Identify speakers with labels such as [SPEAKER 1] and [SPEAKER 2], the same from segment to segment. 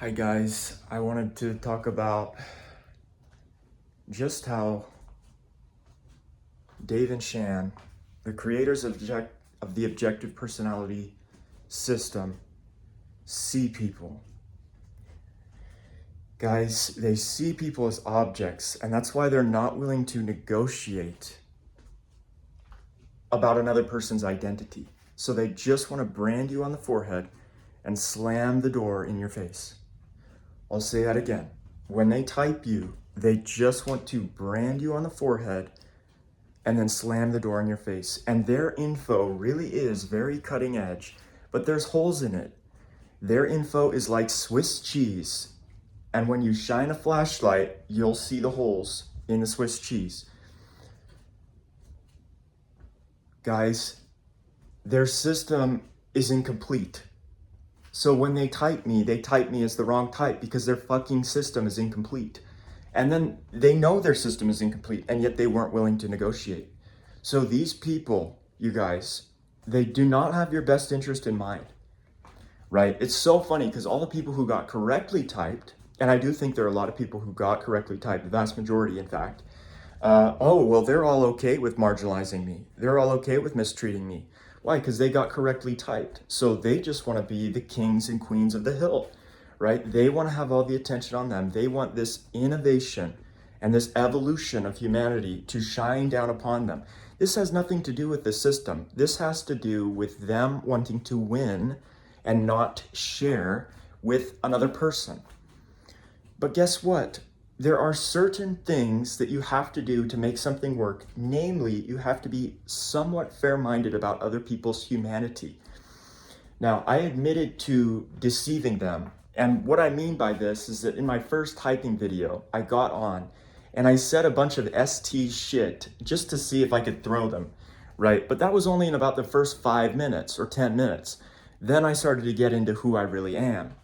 [SPEAKER 1] Hi guys, I wanted to talk about just how Dave and Shan, the creators of the objective personality system, see people. Guys, they see people as objects, and that's why they're not willing to negotiate about another person's identity. So they just want to brand you on the forehead and slam the door in your face. I'll say that again. When they type you, they just want to brand you on the forehead and then slam the door in your face. And their info really is very cutting edge, but there's holes in it. Their info is like Swiss cheese. And when you shine a flashlight, you'll see the holes in the Swiss cheese. Guys, their system is incomplete. So when they type me as the wrong type because their fucking system is incomplete. And then they know their system is incomplete, and yet they weren't willing to negotiate. So these people, you guys, they do not have your best interest in mind, right? It's so funny because all the people who got correctly typed, and I do think there are a lot of people who got correctly typed, the vast majority, in fact, they're all okay with marginalizing me. They're all okay with mistreating me. Why? Because they got correctly typed. So they just want to be the kings and queens of the hill, right? They want to have all the attention on them. They want this innovation and this evolution of humanity to shine down upon them. This has nothing to do with the system. This has to do with them wanting to win and not share with another person. But guess what? There are certain things that you have to do to make something work. Namely, you have to be somewhat fair-minded about other people's humanity. Now, I admitted to deceiving them. And what I mean by this is that in my first typing video, I got on and I said a bunch of ST shit just to see if I could throw them, right? But that was only in about the first 5 minutes or 10 minutes. Then I started to get into who I really am.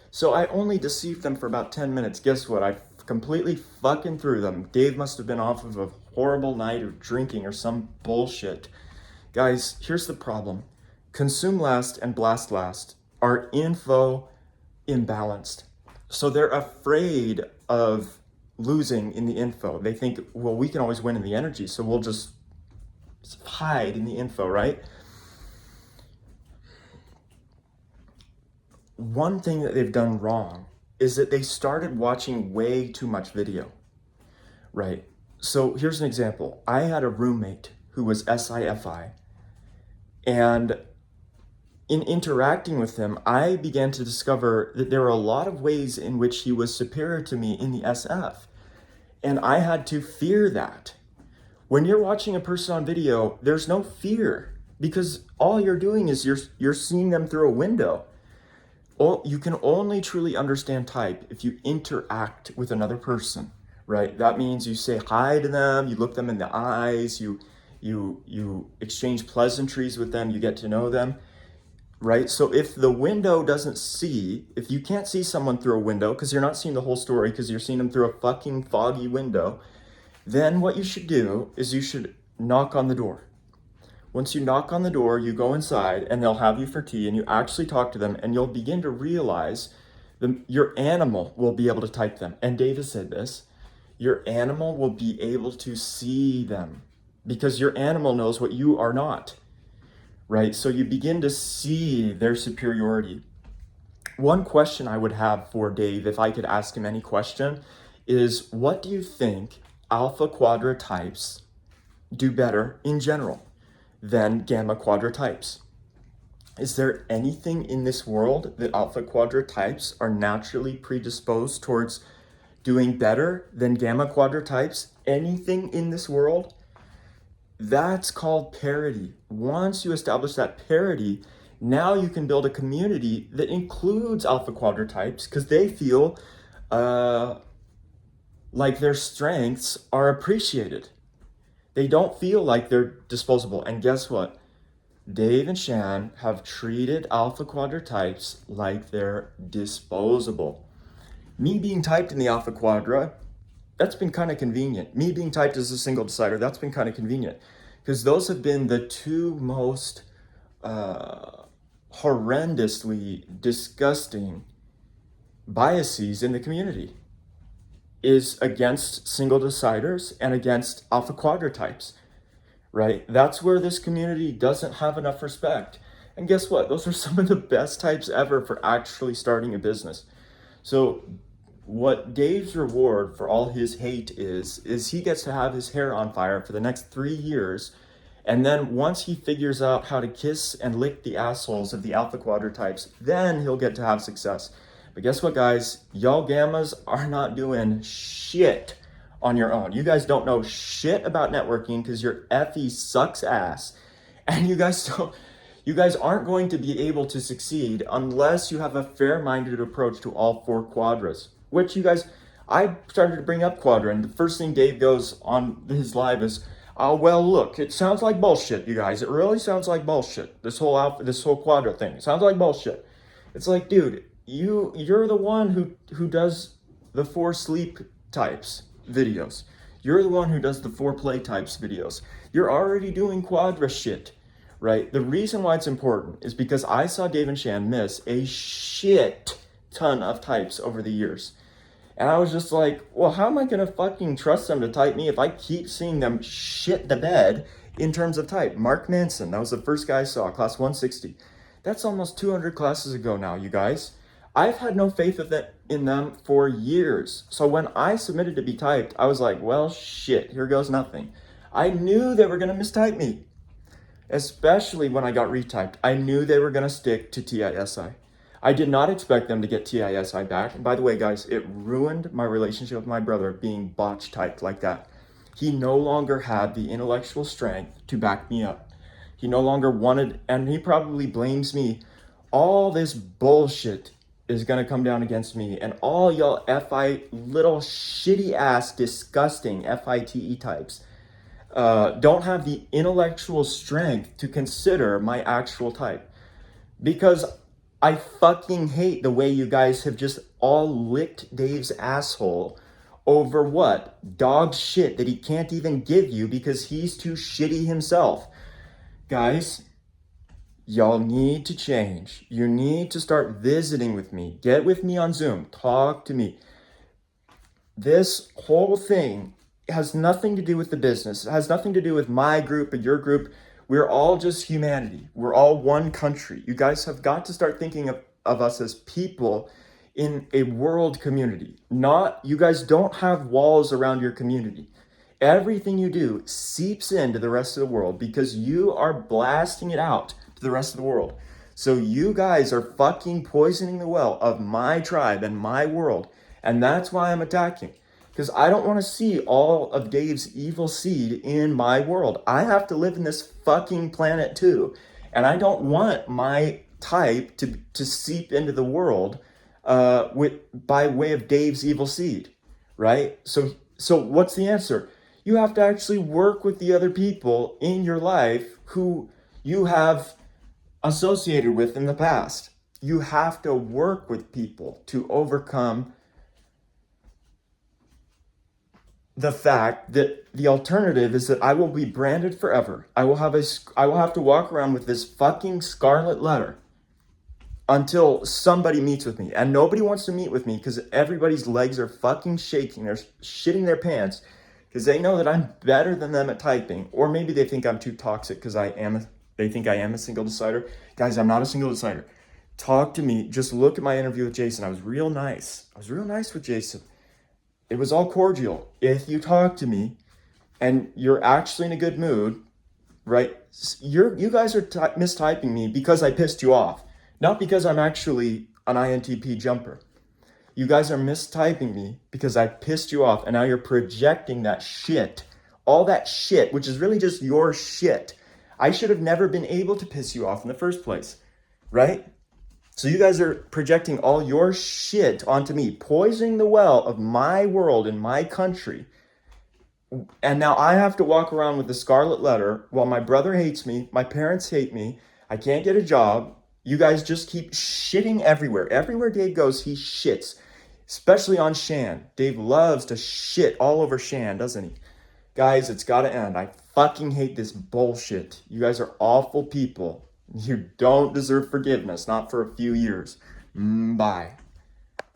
[SPEAKER 1] So I only deceived them for about 10 minutes. Guess what? I completely fucking threw them. Dave must have been off of a horrible night of drinking or some bullshit. Guys, here's the problem. Consume last and blast last are info imbalanced. So they're afraid of losing in the info. They think, well, we can always win in the energy, so we'll just hide in the info, right? One thing that they've done wrong is that they started watching way too much video, right? So here's an example. I had a roommate who was SIFI, and in interacting with him, I began to discover that there are a lot of ways in which he was superior to me in the SF, and I had to fear that. When you're watching a person on video, there's no fear because all you're doing is you're seeing them through a window. You can only truly understand type if you interact with another person, right? That means you say hi to them, you look them in the eyes, you exchange pleasantries with them, you get to know them, right? So if the window doesn't see, if you can't see someone through a window because you're not seeing the whole story because you're seeing them through a fucking foggy window, then what you should do is you should knock on the door. Once you knock on the door, you go inside and they'll have you for tea and you actually talk to them and you'll begin to realize your animal will be able to type them. And Davis said this, your animal will be able to see them because your animal knows what you are not, right? So you begin to see their superiority. One question I would have for Dave, if I could ask him any question, is what do you think Alpha Quadra types do better in general than Gamma Quadra types? Is there anything in this world that Alpha Quadra types are naturally predisposed towards doing better than Gamma Quadra types? Anything in this world? That's called parity. Once you establish that parity, now you can build a community that includes Alpha Quadra types because they feel like their strengths are appreciated. They don't feel like they're disposable. And guess what? Dave and Shan have treated Alpha Quadra types like they're disposable. Me being typed in the Alpha Quadra, that's been kind of convenient. Me being typed as a single decider, that's been kind of convenient. Because those have been the two most horrendously disgusting biases in the community, is against single deciders and against alpha quadrotypes, right? That's where this community doesn't have enough respect. And guess what? Those are some of the best types ever for actually starting a business. So what Dave's reward for all his hate is he gets to have his hair on fire for the next 3 years. And then once he figures out how to kiss and lick the assholes of the alpha quadrotypes, then he'll get to have success. But guess what, guys? Y'all gammas are not doing shit on your own. You guys don't know shit about networking because your FE sucks ass. And you guys aren't going to be able to succeed unless you have a fair-minded approach to all 4 quadras. Which you guys, I started to bring up quadra, and the first thing Dave goes on his live is, "Oh well, look, it sounds like bullshit, you guys. It really sounds like bullshit. This whole quadra thing. It sounds like bullshit." It's like, dude, you're the one who does the 4 sleep types videos. You're the one who does the 4 play types videos. You're already doing quadra shit, right? The reason why it's important is because I saw Dave and Shan miss a shit ton of types over the years. And I was just like, well, how am I going to fucking trust them to type me if I keep seeing them shit the bed in terms of type? Mark Manson, that was the first guy I saw, class 160. That's almost 200 classes ago now, you guys. I've had no faith in them for years. So when I submitted to be typed, I was like, well, shit, here goes nothing. I knew they were going to mistype me, especially when I got retyped. I knew they were going to stick to TISI. I did not expect them to get TISI back. And by the way, guys, it ruined my relationship with my brother being botch typed like that. He no longer had the intellectual strength to back me up. He no longer wanted, and he probably blames me. All this bullshit is going to come down against me. And all y'all FI little shitty ass disgusting FITE types don't have the intellectual strength to consider my actual type. Because I fucking hate the way you guys have just all licked Dave's asshole over what? Dog shit that he can't even give you because he's too shitty himself. Guys, y'all need to change. You need to start visiting with me. Get with me on Zoom. Talk to me. This whole thing has nothing to do with the business. It has nothing to do with my group or your group. We're all just humanity. We're all one country. You guys have got to start thinking of us as people in a world community. You guys don't have walls around your community. Everything you do seeps into the rest of the world because you are blasting it out to the rest of the world. So you guys are fucking poisoning the well of my tribe and my world. And that's why I'm attacking. Because I don't want to see all of Dave's evil seed in my world. I have to live in this fucking planet too. And I don't want my type to seep into the world by way of Dave's evil seed, right? So what's the answer? You have to actually work with the other people in your life who you have associated with in the past. You have to work with people to overcome the fact that the alternative is that I will be branded forever. I will have to walk around with this fucking scarlet letter until somebody meets with me. And nobody wants to meet with me because everybody's legs are fucking shaking. They're shitting their pants because they know that I'm better than them at typing. Or maybe they think I'm too toxic because they think I am a single decider. Guys, I'm not a single decider. Talk to me. Just look at my interview with Jason. I was real nice. with Jason. It was all cordial. If you talk to me and you're actually in a good mood, right? You guys are mistyping me because I pissed you off, not because I'm actually an INTP jumper. You guys are mistyping me because I pissed you off, and now you're projecting that shit, all that shit, which is really just your shit. I should have never been able to piss you off in the first place, right? So you guys are projecting all your shit onto me, poisoning the well of my world and my country. And now I have to walk around with the scarlet letter while my brother hates me, my parents hate me, I can't get a job. You guys just keep shitting everywhere. Everywhere Dave goes, he shits, especially on Shan. Dave loves to shit all over Shan, doesn't he? Guys, it's got to end. I fucking hate this bullshit. You guys are awful people. You don't deserve forgiveness, not for a few years. Bye.